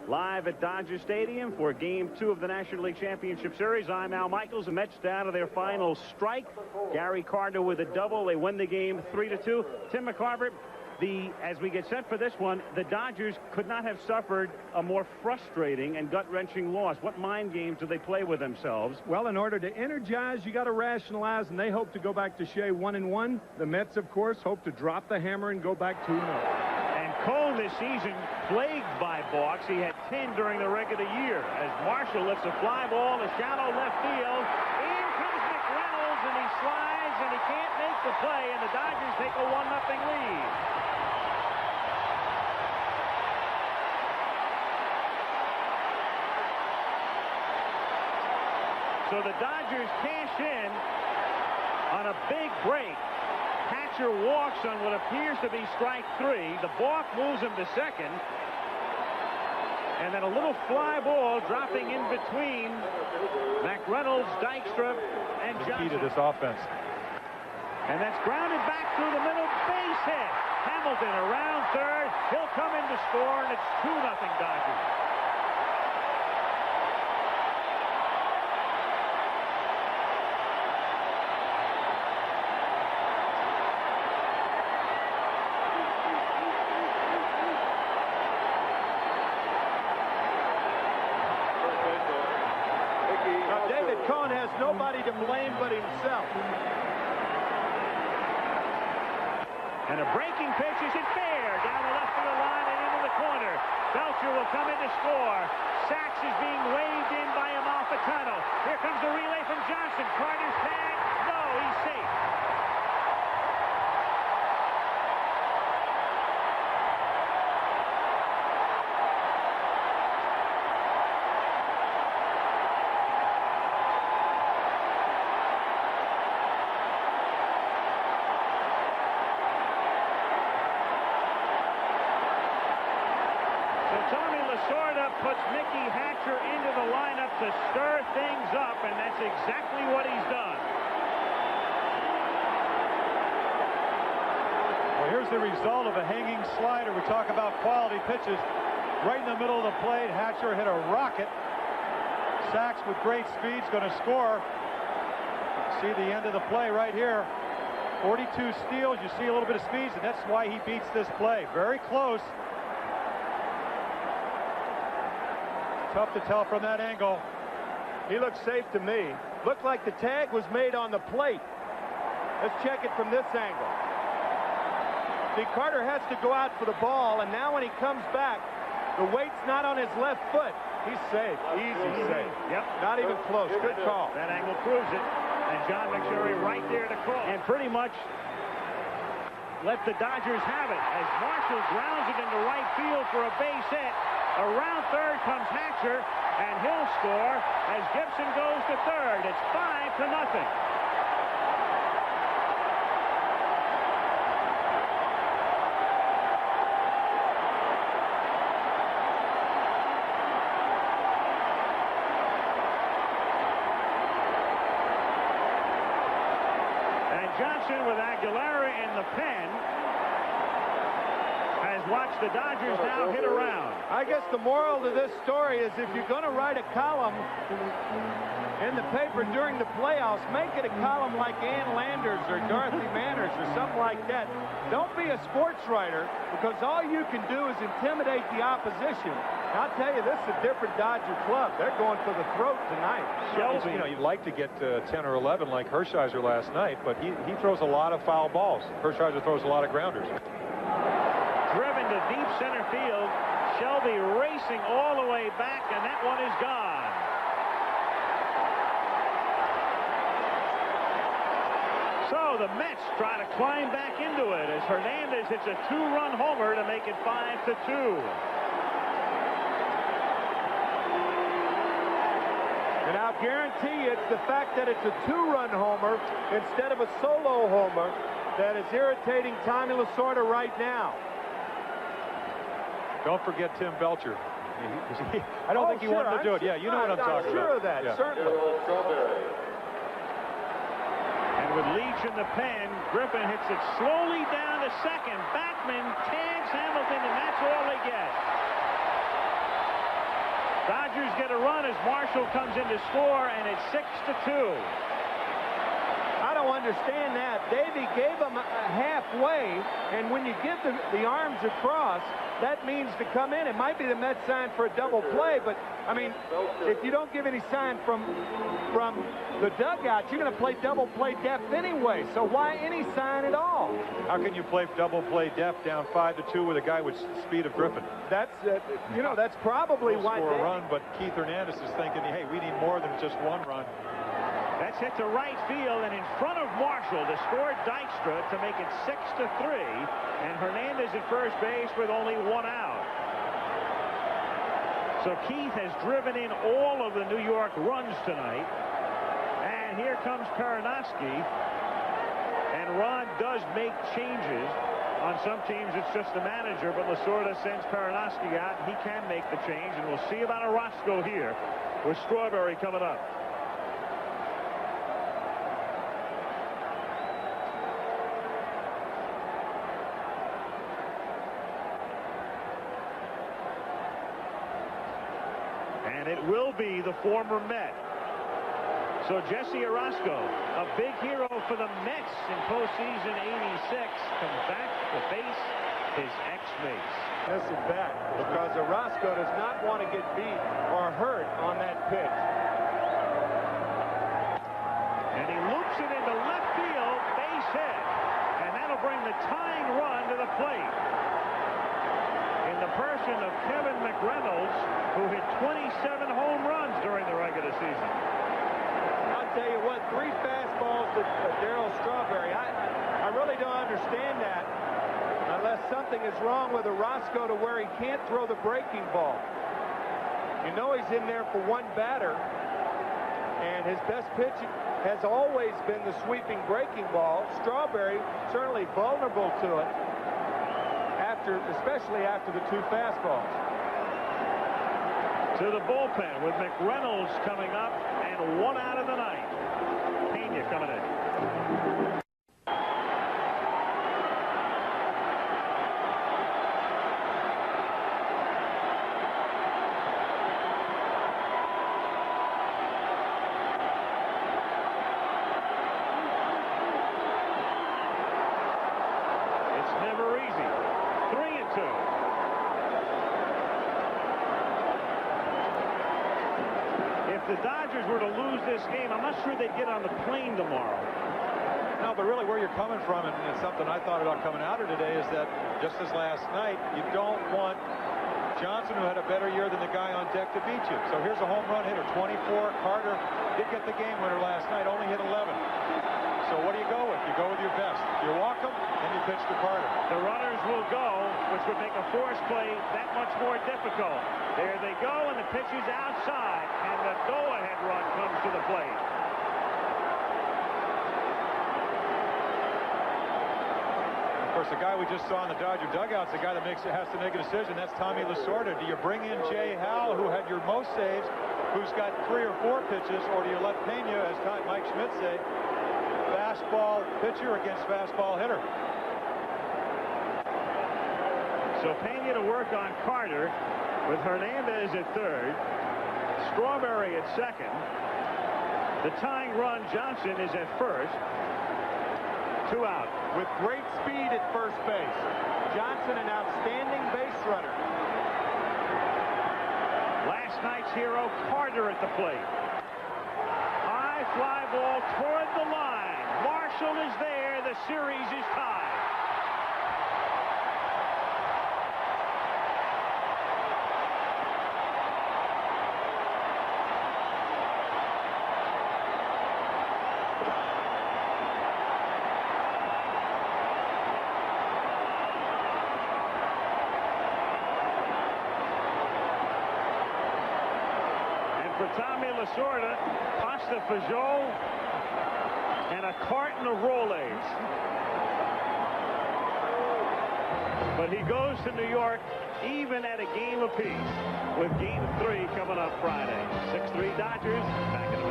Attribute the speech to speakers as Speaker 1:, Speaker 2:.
Speaker 1: Live at Dodger Stadium for Game 2 of the National League Championship Series. I'm Al Michaels. The Mets down to their final strike. Gary Carter with a double. They win the game 3-2. Tim McCarver, as we get set for this one, the Dodgers could not have suffered a more frustrating and gut-wrenching loss. What mind games do they play with themselves?
Speaker 2: Well, in order to energize, you got to rationalize, and they hope to go back to Shea 1-1. The Mets, of course, hope to drop the hammer and go back 2-0.
Speaker 1: Cone this season plagued by balks. He had 10 during the regular year as Marshall lifts a fly ball to shallow left field. In comes McReynolds, and he slides, and he can't make the play, and the Dodgers take a 1-0 lead. So the Dodgers cash in on a big break. Hatcher walks on what appears to be strike 3. The balk moves him to second. And then a little fly ball dropping in between McReynolds, Dykstra, and Johnson.
Speaker 3: Key to this offense.
Speaker 1: And that's grounded back through the middle. Base hit. Hamilton around third. He'll come in to score, and it's 2-0 Dodgers.
Speaker 2: Nobody to blame but himself.
Speaker 1: And a breaking pitch is hit fair down the left field line and into the corner. Belcher will come in to score. Sachs is being waved in by Amalfitano. Here comes the relay from Johnson. Carter's tag. No, he's safe. Puts Mickey Hatcher into the lineup to stir things up, and that's exactly what he's done.
Speaker 3: Well, here's the result of a hanging slider. We talk about quality pitches. Right in the middle of the plate, Hatcher hit a rocket. Sachs with great speed is going to score. See the end of the play right here. 42 steals. You see a little bit of speed, and that's why he beats this play. Very close. Tough to tell from that angle.
Speaker 2: He looks safe to me. Looked like the tag was made on the plate. Let's check it from this angle. See, Carter has to go out for the ball, and now when he comes back, the weight's not on his left foot. He's safe. Easy safe.
Speaker 1: Yep.
Speaker 2: Not even close. Good call.
Speaker 1: That angle proves it. And John McSherry right there to call. And pretty much let the Dodgers have it as Marshall grounds it into right field for a base hit. Around third comes Hatcher, and he'll score as Gibson goes to third. It's 5-0. And Johnson with Aguilera in the pen has watched the Dodgers now hit around.
Speaker 2: I guess the moral to this story is if you're going to write a column in the paper during the playoffs, make it a column like Ann Landers or Dorothy Manners or something like that. Don't be a sports writer, because all you can do is intimidate the opposition. I'll tell you, this is a different Dodger club. They're going for the throat tonight.
Speaker 3: Shelby, you know, you'd like to get to 10 or 11 like Hershiser last night, but he throws a lot of foul balls. Hershiser throws a lot of grounders.
Speaker 1: Driven to deep center field. Shelby racing all the way back, and that one is gone. So the Mets try to climb back into it as Hernandez hits a 2-run homer to make it 5-2.
Speaker 2: And I'll guarantee you it's the fact that it's a 2-run homer instead of a solo homer that is irritating Tommy Lasorda right now.
Speaker 3: Don't forget Tim Belcher. I don't think he wanted to do it. Yeah, you know what I'm talking about.
Speaker 2: I'm sure of that, certainly.
Speaker 1: And with Leach in the pen, Griffin hits it slowly down to second. Backman tags Hamilton, and that's all they get. Dodgers get a run as Marshall comes in to score, and it's 6-2.
Speaker 2: I don't understand that. Davey gave him a halfway, and when you give the arms across, that means to come in. It might be the Mets sign for a double play, but I mean, if you don't give any sign from the dugout, you're going to play double play depth anyway. So why any sign at all?
Speaker 3: How can you play double play depth down 5-2 with a guy with the speed of Griffin?
Speaker 2: That's you know, that's probably why.
Speaker 3: Score a run, but Keith Hernandez is thinking, hey, we need more than just one run.
Speaker 1: That's hit to right field, and in front of Marshall to score Dykstra to make it 6-3, and Hernandez at first base with only one out. So Keith has driven in all of the New York runs tonight, and here comes Perinoski, and Ron does make changes. On some teams it's just the manager, but Lasorda sends Perinoski out, and he can make the change, and we'll see about Orozco here with Strawberry coming up. And it will be the former Met. So Jesse Orozco, a big hero for the Mets in postseason '86, comes back to face his ex-mates.
Speaker 2: This is back because Orozco does not want to get beat or hurt on that pitch.
Speaker 1: And he loops it into left field, base hit. And that'll bring the tying run to the plate. In the person of Kevin McReynolds, who hit 27 home runs during the regular season.
Speaker 2: I'll tell you what, 3 fastballs to Darryl Strawberry. I really don't understand that unless something is wrong with Orozco to where he can't throw the breaking ball. You know he's in there for one batter, and his best pitch has always been the sweeping breaking ball. Strawberry certainly vulnerable to it, especially after the 2 fastballs.
Speaker 1: To the bullpen with McReynolds coming up and 1 out of the 9th. Pena coming in. It's never easy. 3-2. If the Dodgers were to lose this game, I'm not sure they'd get on the plane tomorrow.
Speaker 3: No, but really where you're coming from, and it's something I thought about coming out of today, is that just as last night, you don't want Johnson, who had a better year than the guy on deck, to beat you. So here's a home run hitter, 24. Carter did get the game winner last night, only hit 11. So what do you go with? You go with your best. You walk them, and you pitch to Carter.
Speaker 1: The runners will go, which would make a force play that much more difficult. There they go, and the pitch is outside, and the go-ahead run comes to the plate.
Speaker 3: Of course, the guy we just saw in the Dodger dugout is the guy that has to make a decision. That's Tommy Lasorda. Do you bring in Jay Howell, who had your most saves, who's got 3 or 4 pitches, or do you let Pena, as Mike Schmidt say, fastball pitcher against fastball hitter?
Speaker 1: So Pena to work on Carter with Hernandez at third, Strawberry at second. The tying run, Johnson, is at first. 2 out.
Speaker 2: With great speed at first base. Johnson, an outstanding base runner.
Speaker 1: Last night's hero, Carter, at the plate. High fly ball toward the line. Marshall is there. The series is tied. For Tommy Lasorda, pasta Fajol, and a carton of Rolaids. But he goes to New York even at a game apiece with Game 3 coming up Friday. 6-3 Dodgers back in